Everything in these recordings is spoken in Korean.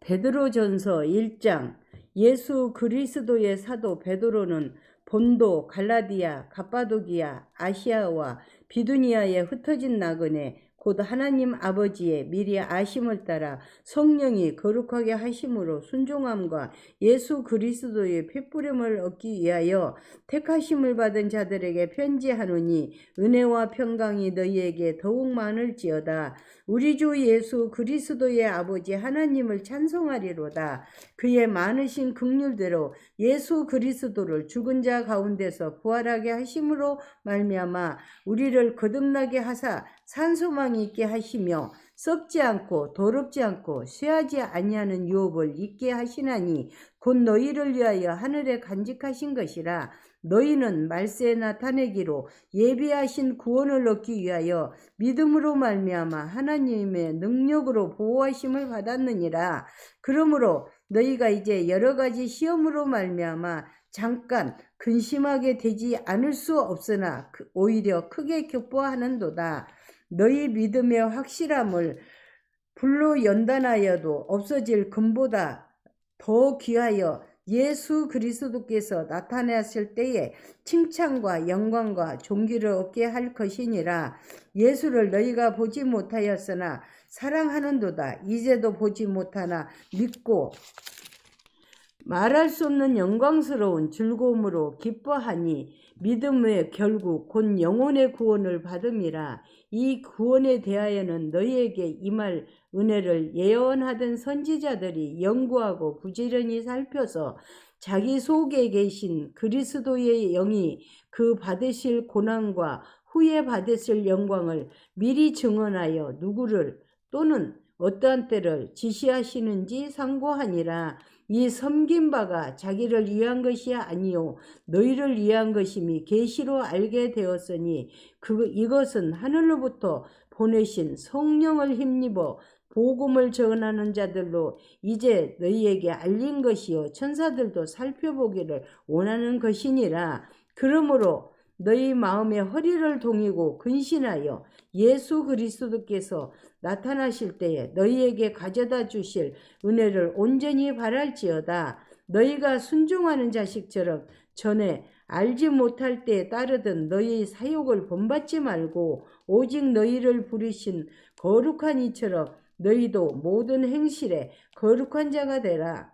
베드로전서 1장. 예수 그리스도의 사도 베드로는 본도, 갈라디아, 갑바도기아, 아시아와 비두니아에 흩어진 나그네 곧 하나님 아버지의 미리 아심을 따라 성령이 거룩하게 하심으로 순종함과 예수 그리스도의 핏부림을 얻기 위하여 택하심을 받은 자들에게 편지하노니 은혜와 평강이 너희에게 더욱 많을지어다. 우리 주 예수 그리스도의 아버지 하나님을 찬송하리로다. 그의 많으신 긍휼대로 예수 그리스도를 죽은 자 가운데서 부활하게 하심으로 말미암아 우리를 거듭나게 하사 산소망이 있게 하시며 썩지 않고 더럽지 않고 쇠하지 아니하는 유업을 있게 하시나니 곧 너희를 위하여 하늘에 간직하신 것이라. 너희는 말세에 나타내기로 예비하신 구원을 얻기 위하여 믿음으로 말미암아 하나님의 능력으로 보호하심을 받았느니라. 그러므로 너희가 이제 여러 가지 시험으로 말미암아 잠깐 근심하게 되지 않을 수 없으나 오히려 크게 기뻐하는도다. 너희 믿음의 확실함을 불로 연단하여도 없어질 금보다 더 귀하여 예수 그리스도께서 나타나실 때에 칭찬과 영광과 존귀를 얻게 할 것이니라. 예수를 너희가 보지 못하였으나 사랑하는도다. 이제도 보지 못하나 믿고 말할 수 없는 영광스러운 즐거움으로 기뻐하니 믿음의 결국 곧 영혼의 구원을 받음이라. 이 구원에 대하여는 너희에게 임할 은혜를 예언하던 선지자들이 연구하고 부지런히 살펴서 자기 속에 계신 그리스도의 영이 그 받으실 고난과 후에 받으실 영광을 미리 증언하여 누구를 또는 어떠한 때를 지시하시는지 상고하니라. 이 섬긴 바가 자기를 위한 것이 아니요 너희를 위한 것임이 계시로 알게 되었으니 이것은 하늘로부터 보내신 성령을 힘입어 복음을 전하는 자들로 이제 너희에게 알린 것이요 천사들도 살펴보기를 원하는 것이니라. 그러므로 너희 마음의 허리를 동이고 근신하여 예수 그리스도께서 나타나실 때에 너희에게 가져다 주실 은혜를 온전히 바랄지어다. 너희가 순종하는 자식처럼 전에 알지 못할 때에 따르던 너희의 사욕을 본받지 말고 오직 너희를 부르신 거룩한 이처럼 너희도 모든 행실에 거룩한 자가 되라.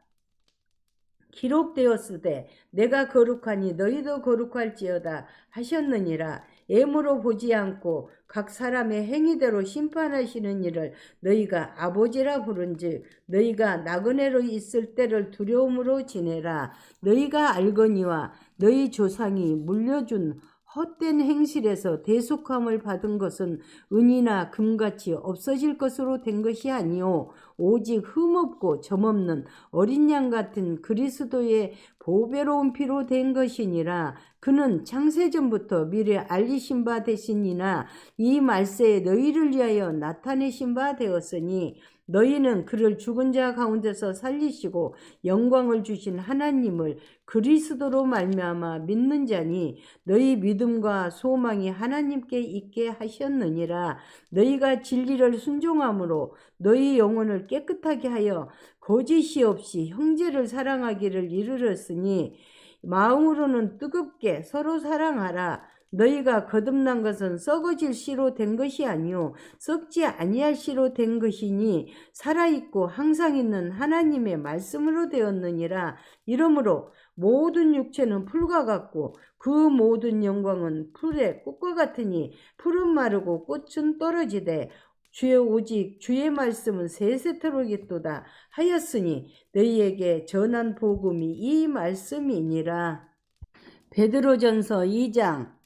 기록되었으되 내가 거룩하니 너희도 거룩할지어다 하셨느니라. 애무로 보지 않고 각 사람의 행위대로 심판하시는 이를 너희가 아버지라 부른즉 너희가 나그네로 있을 때를 두려움으로 지내라. 너희가 알거니와 너희 조상이 물려준 헛된 행실에서 대속함을 받은 것은 은이나 금같이 없어질 것으로 된 것이 아니요 오직 흠없고 점없는 어린 양 같은 그리스도의 보배로운 피로 된 것이니라. 그는 창세전부터 미리 알리신 바 되시니나 이 말세에 너희를 위하여 나타내신 바 되었으니 너희는 그를 죽은 자 가운데서 살리시고 영광을 주신 하나님을 그리스도로 말미암아 믿는 자니 너희 믿음과 소망이 하나님께 있게 하셨느니라. 너희가 진리를 순종함으로 너희 영혼을 깨끗하게 하여 거짓이 없이 형제를 사랑하기를 이르렀으니 마음으로는 뜨겁게 서로 사랑하라. 너희가 거듭난 것은 썩어질 씨로 된 것이 아니요 썩지 아니할 씨로 된 것이니 살아있고 항상 있는 하나님의 말씀으로 되었느니라. 이러므로 모든 육체는 풀과 같고 그 모든 영광은 풀의 꽃과 같으니 풀은 마르고 꽃은 떨어지되 오직 주의 말씀은 세세토록이도다 하였으니 너희에게 전한 복음이 이 말씀이니라. 베드로전서 2장.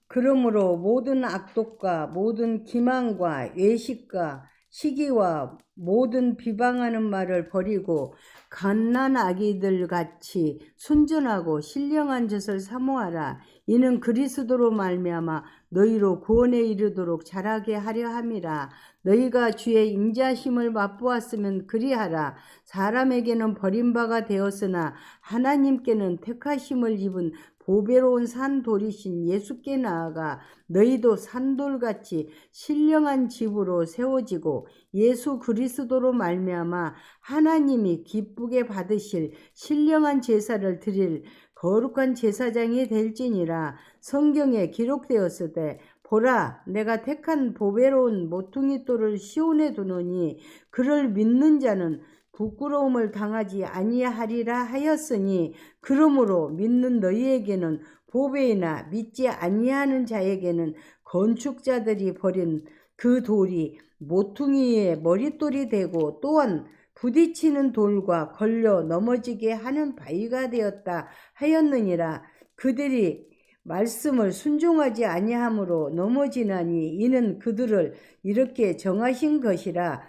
그러므로 모든 악독과 모든 기망과 외식과 시기와 모든 비방하는 말을 버리고 갓난 아기들 같이 순전하고 신령한 젖을 사모하라. 이는 그리스도로 말미암아 너희로 구원에 이르도록 자라게 하려 함이라. 너희가 주의 임자심을 맛보았으면 그리하라. 사람에게는 버림바가 되었으나 하나님께는 택하심을 입은 보배로운 산돌이신 예수께 나아가 너희도 산돌같이 신령한 집으로 세워지고 예수 그리스도로 말미암아 하나님이 기쁘게 받으실 신령한 제사를 드릴 거룩한 제사장이 될지니라. 성경에 기록되었으되 보라, 내가 택한 보배로운 모퉁이 돌을 시온에 두노니 그를 믿는 자는 부끄러움을 당하지 아니하리라 하였으니, 그러므로 믿는 너희에게는 보배이나 믿지 아니하는 자에게는 건축자들이 버린 그 돌이 모퉁이의 머릿돌이 되고 또한 부딪히는 돌과 걸려 넘어지게 하는 바위가 되었다 하였느니라. 그들이 말씀을 순종하지 아니함으로 넘어지나니 이는 그들을 이렇게 정하신 것이라.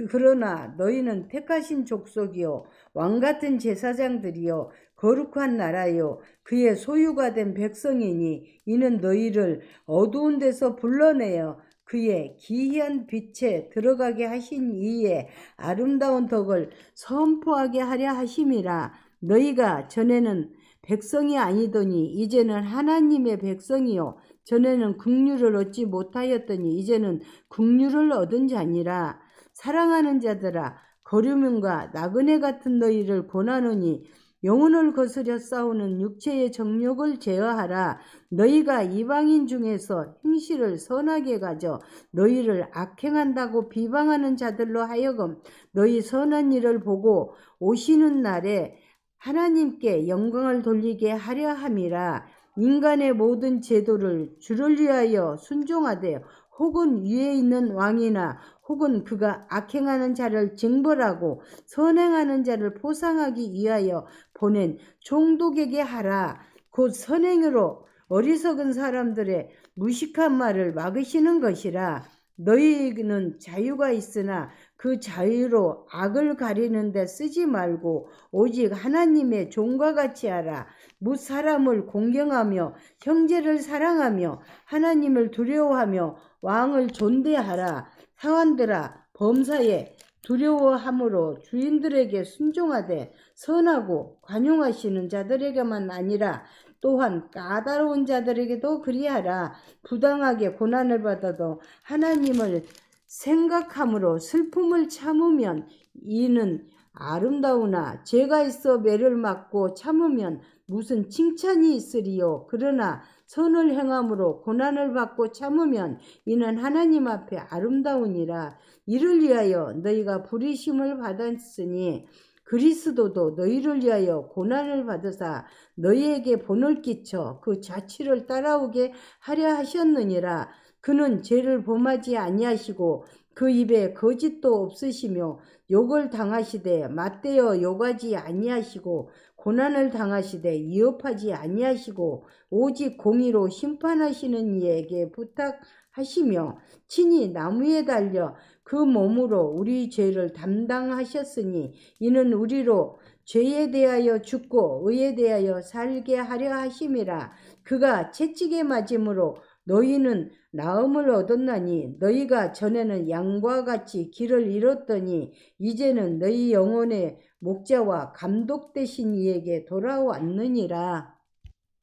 그러나 너희는 택하신 족속이요 왕같은 제사장들이요 거룩한 나라요 그의 소유가 된 백성이니 이는 너희를 어두운 데서 불러내어 그의 기이한 빛에 들어가게 하신 이의 아름다운 덕을 선포하게 하려 하심이라. 너희가 전에는 백성이 아니더니 이제는 하나님의 백성이요 전에는 국류를 얻지 못하였더니 이제는 국류를 얻은 자니라. 사랑하는 자들아, 거류민과 나그네 같은 너희를 권하노니 영혼을 거스려 싸우는 육체의 정욕을 제어하라. 너희가 이방인 중에서 행실을 선하게 가져 너희를 악행한다고 비방하는 자들로 하여금 너희 선한 일을 보고 오시는 날에 하나님께 영광을 돌리게 하려 함이라. 인간의 모든 제도를 주를 위하여 순종하되 혹은 위에 있는 왕이나 혹은 그가 악행하는 자를 징벌하고 선행하는 자를 포상하기 위하여 보낸 총독에게 하라. 곧 선행으로 어리석은 사람들의 무식한 말을 막으시는 것이라. 너희는 자유가 있으나 그 자유로 악을 가리는 데 쓰지 말고 오직 하나님의 종과 같이 하라. 뭇 사람을 공경하며 형제를 사랑하며 하나님을 두려워하며 왕을 존대하라. 사환들아, 범사에 두려워함으로 주인들에게 순종하되 선하고 관용하시는 자들에게만 아니라 또한 까다로운 자들에게도 그리하라. 부당하게 고난을 받아도 하나님을 생각함으로 슬픔을 참으면 이는 아름다우나 죄가 있어 매를 맞고 참으면 무슨 칭찬이 있으리요. 그러나 선을 행함으로 고난을 받고 참으면 이는 하나님 앞에 아름다우니라. 이를 위하여 너희가 부르심을 받았으니 그리스도도 너희를 위하여 고난을 받으사 너희에게 본을 끼쳐 그 자취를 따라오게 하려 하셨느니라. 그는 죄를 범하지 아니하시고 그 입에 거짓도 없으시며 욕을 당하시되 맞대어 욕하지 아니하시고 고난을 당하시되 위협하지 아니하시고 오직 공의로 심판하시는 이에게 부탁하시며 친히 나무에 달려 그 몸으로 우리 죄를 담당하셨으니 이는 우리로 죄에 대하여 죽고 의에 대하여 살게 하려 하심이라. 그가 채찍에 맞음으로 너희는 나음을 얻었나니 너희가 전에는 양과 같이 길을 잃었더니 이제는 너희 영혼의 목자와 감독 되신 이에게 돌아왔느니라.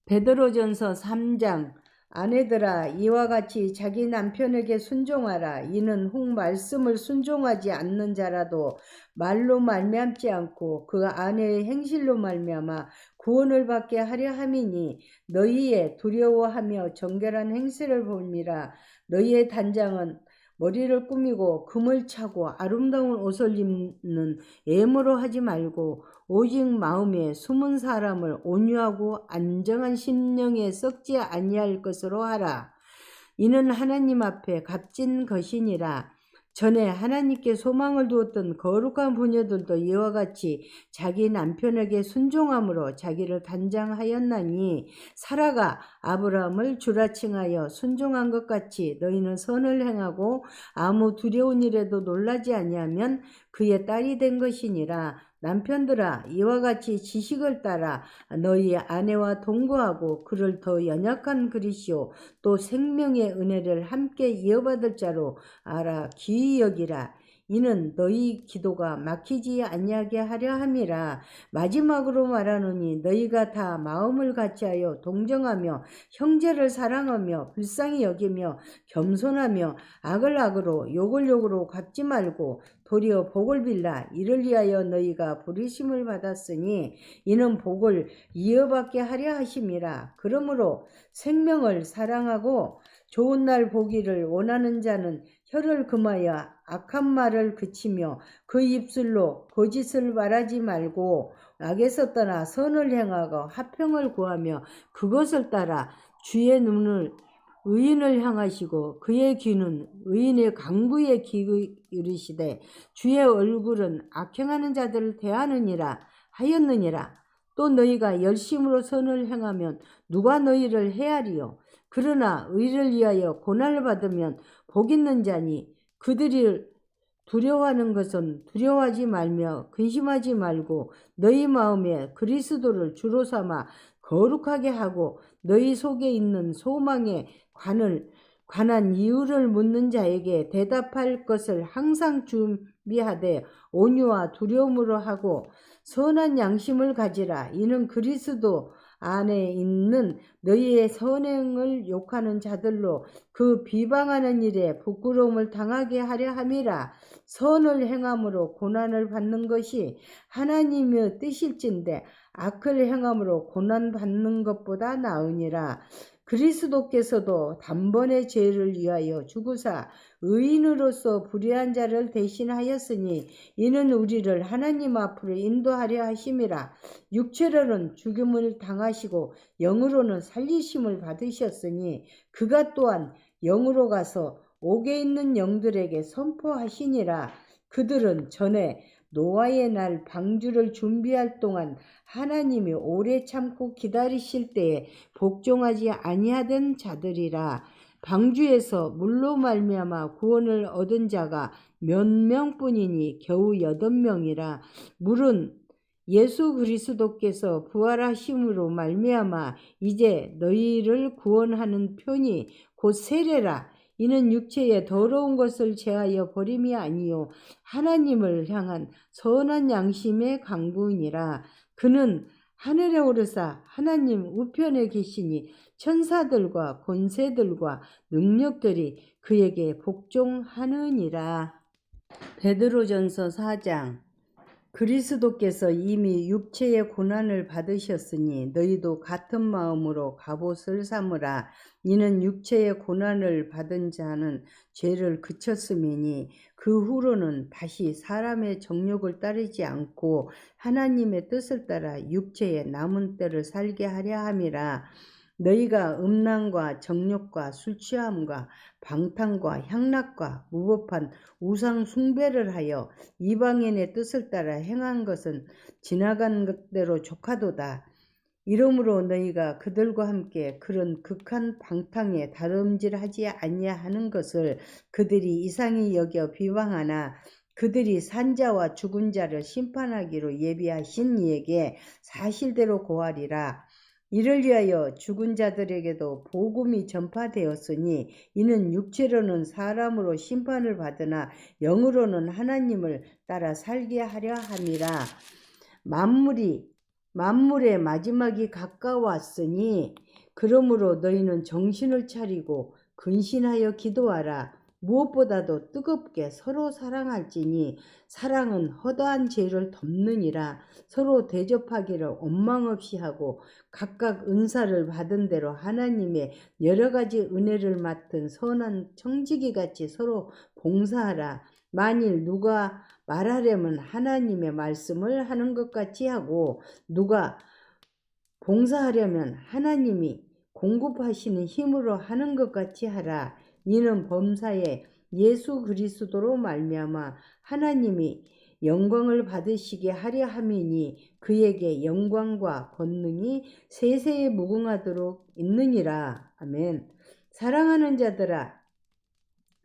베드로전서 3장. 아내들아, 이와 같이 자기 남편에게 순종하라. 이는 혹 말씀을 순종하지 않는 자라도 말로 말미암지 않고 그 아내의 행실로 말미암아 구원을 받게 하려 함이니 너희의 두려워하며 정결한 행실을 봅니다. 너희의 단장은 머리를 꾸미고 금을 차고 아름다운 옷을 입는 애모로 하지 말고 오직 마음에 숨은 사람을 온유하고 안정한 심령에 썩지 아니할 것으로 하라. 이는 하나님 앞에 값진 것이니라. 전에 하나님께 소망을 두었던 거룩한 부녀들도 이와 같이 자기 남편에게 순종함으로 자기를 단장하였나니 사라가 아브라함을 주라칭하여 순종한 것 같이 너희는 선을 행하고 아무 두려운 일에도 놀라지 아니하면 그의 딸이 된 것이니라. 남편들아, 이와 같이 지식을 따라 너희 아내와 동거하고 그를 더 연약한 그리시오 또 생명의 은혜를 함께 이어받을 자로 알아 귀히 여기라. 이는 너희 기도가 막히지 아니하게 하려 함이라. 마지막으로 말하노니 너희가 다 마음을 같이하여 동정하며 형제를 사랑하며 불쌍히 여기며 겸손하며 악을 악으로 욕을 욕으로 갚지 말고 도리어 복을 빌라. 이를 위하여 너희가 부르심을 받았으니 이는 복을 이어받게 하려 하심이라. 그러므로 생명을 사랑하고 좋은 날 보기를 원하는 자는 혀를 금하여 악한 말을 그치며 그 입술로 거짓을 말하지 말고 악에서 떠나 선을 행하고 화평을 구하며 그것을 따라 주의 눈을 의인을 향하시고 그의 귀는 의인의 강구에 기울이시되 주의 얼굴은 악행하는 자들을 대하느니라 하였느니라. 또 너희가 열심으로 선을 행하면 누가 너희를 헤아리요? 그러나 의를 위하여 고난을 받으면 복 있는 자니 그들이 두려워하는 것은 두려워하지 말며 근심하지 말고 너희 마음에 그리스도를 주로 삼아 거룩하게 하고 너희 속에 있는 소망에 관한 이유를 묻는 자에게 대답할 것을 항상 준비하되 온유와 두려움으로 하고 선한 양심을 가지라. 이는 그리스도 안에 있는 너희의 선행을 욕하는 자들로 그 비방하는 일에 부끄러움을 당하게 하려 함이라. 선을 행함으로 고난을 받는 것이 하나님의 뜻일진데 악을 행함으로 고난 받는 것보다 나으니라. 그리스도께서도 단번에 죄를 위하여 죽으사 의인으로서 불의한 자를 대신하였으니 이는 우리를 하나님 앞으로 인도하려 하심이라. 육체로는 죽음을 당하시고 영으로는 살리심을 받으셨으니 그가 또한 영으로 가서 옥에 있는 영들에게 선포하시니라. 그들은 전에 노아의 날 방주를 준비할 동안 하나님이 오래 참고 기다리실 때에 복종하지 아니하던 자들이라. 방주에서 물로 말미암아 구원을 얻은 자가 몇 명뿐이니 겨우 8명이라. 물은 예수 그리스도께서 부활하심으로 말미암아 이제 너희를 구원하는 편이 곧 세례라. 이는 육체의 더러운 것을 제하여 버림이 아니요 하나님을 향한 선한 양심의 강구이니라. 그는 하늘에 오르사 하나님 우편에 계시니 천사들과 권세들과 능력들이 그에게 복종하느니라. 베드로전서 4장. 그리스도께서 이미 육체의 고난을 받으셨으니 너희도 같은 마음으로 갑옷을 삼으라. 이는 육체의 고난을 받은 자는 죄를 그쳤음이니 그 후로는 다시 사람의 정욕을 따르지 않고 하나님의 뜻을 따라 육체의 남은 때를 살게 하려 함이라. 너희가 음란과 정욕과 술취함과 방탕과 향락과 무법한 우상 숭배를 하여 이방인의 뜻을 따라 행한 것은 지나간 것대로 족하도다. 이러므로 너희가 그들과 함께 그런 극한 방탕에 다름질하지 아니하는 것을 그들이 이상히 여겨 비방하나 그들이 산자와 죽은 자를 심판하기로 예비하신 이에게 사실대로 고하리라. 이를 위하여 죽은 자들에게도 복음이 전파되었으니 이는 육체로는 사람으로 심판을 받으나 영으로는 하나님을 따라 살게 하려 함이라. 만물의 마지막이 가까웠으니 그러므로 너희는 정신을 차리고 근신하여 기도하라. 무엇보다도 뜨겁게 서로 사랑할지니 사랑은 허다한 죄를 덮느니라. 서로 대접하기를 원망 없이 하고 각각 은사를 받은 대로 하나님의 여러 가지 은혜를 맡은 선한 청지기같이 서로 봉사하라. 만일 누가 말하려면 하나님의 말씀을 하는 것 같이 하고 누가 봉사하려면 하나님이 공급하시는 힘으로 하는 것 같이 하라. 이는 범사에 예수 그리스도로 말미암아 하나님이 영광을 받으시게 하려 함이니 그에게 영광과 권능이 세세에 무궁하도록 있느니라. 아멘. 사랑하는 자들아,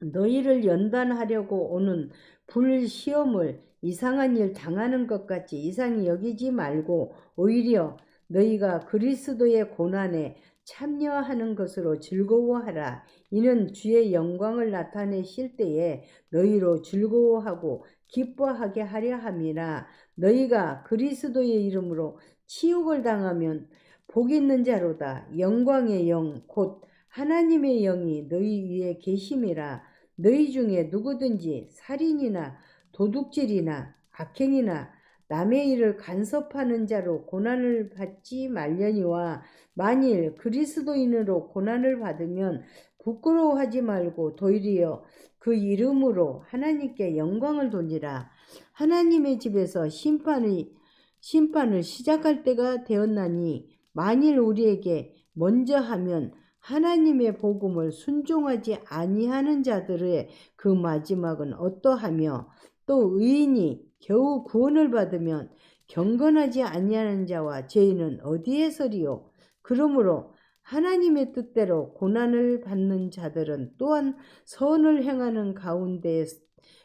너희를 연단하려고 오는 불시험을 이상한 일 당하는 것 같이 이상히 여기지 말고 오히려 너희가 그리스도의 고난에 참여하는 것으로 즐거워하라. 이는 주의 영광을 나타내실 때에 너희로 즐거워하고 기뻐하게 하려 함이라. 너희가 그리스도의 이름으로 치욕을 당하면 복 있는 자로다. 영광의 영 곧 하나님의 영이 너희 위에 계심이라. 너희 중에 누구든지 살인이나 도둑질이나 악행이나 남의 일을 간섭하는 자로 고난을 받지 말려니와 만일 그리스도인으로 고난을 받으면 부끄러워하지 말고 도리어 그 이름으로 하나님께 영광을 돌리라. 하나님의 집에서 심판을 시작할 때가 되었나니 만일 우리에게 먼저 하면 하나님의 복음을 순종하지 아니하는 자들의 그 마지막은 어떠하며 또 의인이 겨우 구원을 받으면 경건하지 아니하는 자와 죄인은 어디에 서리요? 그러므로 하나님의 뜻대로 고난을 받는 자들은 또한 선을 행하는 가운데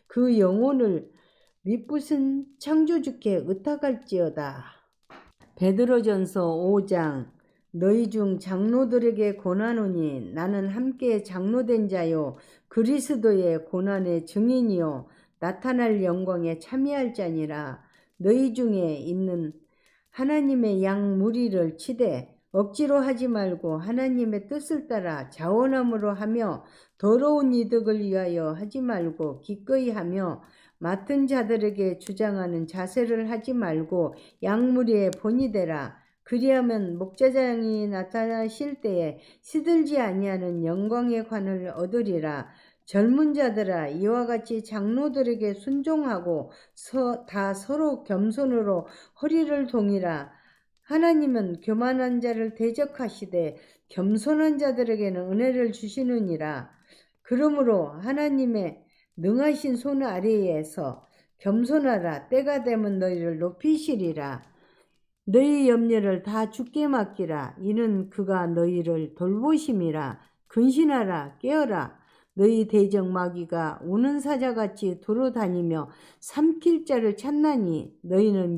그 영혼을 미쁘신 창조주께 의탁할지어다. 베드로전서 5장. 너희 중 장로들에게 권하노니 나는 함께 장로된 자요 그리스도의 고난의 증인이요 나타날 영광에 참여할 자니라. 너희 중에 있는 하나님의 양 무리를 치되 억지로 하지 말고 하나님의 뜻을 따라 자원함으로 하며 더러운 이득을 위하여 하지 말고 기꺼이 하며 맡은 자들에게 주장하는 자세를 하지 말고 양무리의 본이 되라. 그리하면 목자장이 나타나실 때에 시들지 아니하는 영광의 관을 얻으리라. 젊은 자들아 이와 같이 장로들에게 순종하고 다 서로 겸손으로 허리를 동이라. 하나님은 교만한 자를 대적하시되 겸손한 자들에게는 은혜를 주시느니라. 그러므로 하나님의 능하신 손 아래에서 겸손하라. 때가 되면 너희를 높이시리라. 너희 염려를 다 주께 맡기라. 이는 그가 너희를 돌보심이라. 근신하라. 깨어라. 너희 대적 마귀가 우는 사자같이 두루다니며 삼킬 자를 찾나니 너희는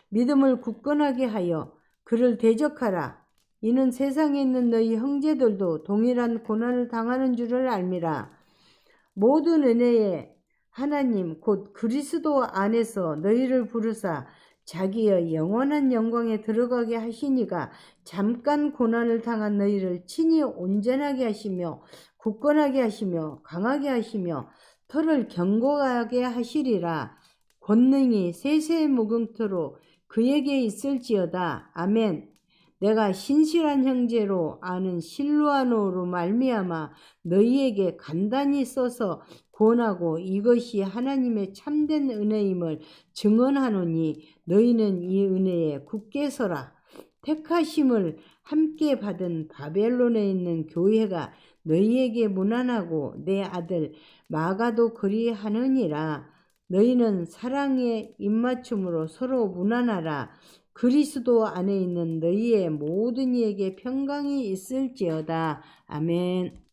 믿음을 굳건하게 하여 그를 대적하라. 이는 세상에 있는 너희 형제들도 동일한 고난을 당하는 줄을 알미라. 모든 은혜의 하나님 곧 그리스도 안에서 너희를 부르사 자기의 영원한 영광에 들어가게 하시니가 잠깐 고난을 당한 너희를 친히 온전하게 하시며 굳건하게 하시며 강하게 하시며 털을 견고하게 하시리라. 권능이 세세의 무궁토로 그에게 있을지어다. 아멘. 내가 신실한 형제로 아는 실루아노로 말미암아 너희에게 간단히 써서 권하고 이것이 하나님의 참된 은혜임을 증언하노니 너희는 이 은혜에 굳게 서라. 택하심을 함께 받은 바벨론에 있는 교회가 너희에게 문안하고 내 아들 마가도 그리하느니라. 너희는 사랑의 입맞춤으로 서로 문안하라. 그리스도 안에 있는 너희의 모든 이에게 평강이 있을지어다. 아멘.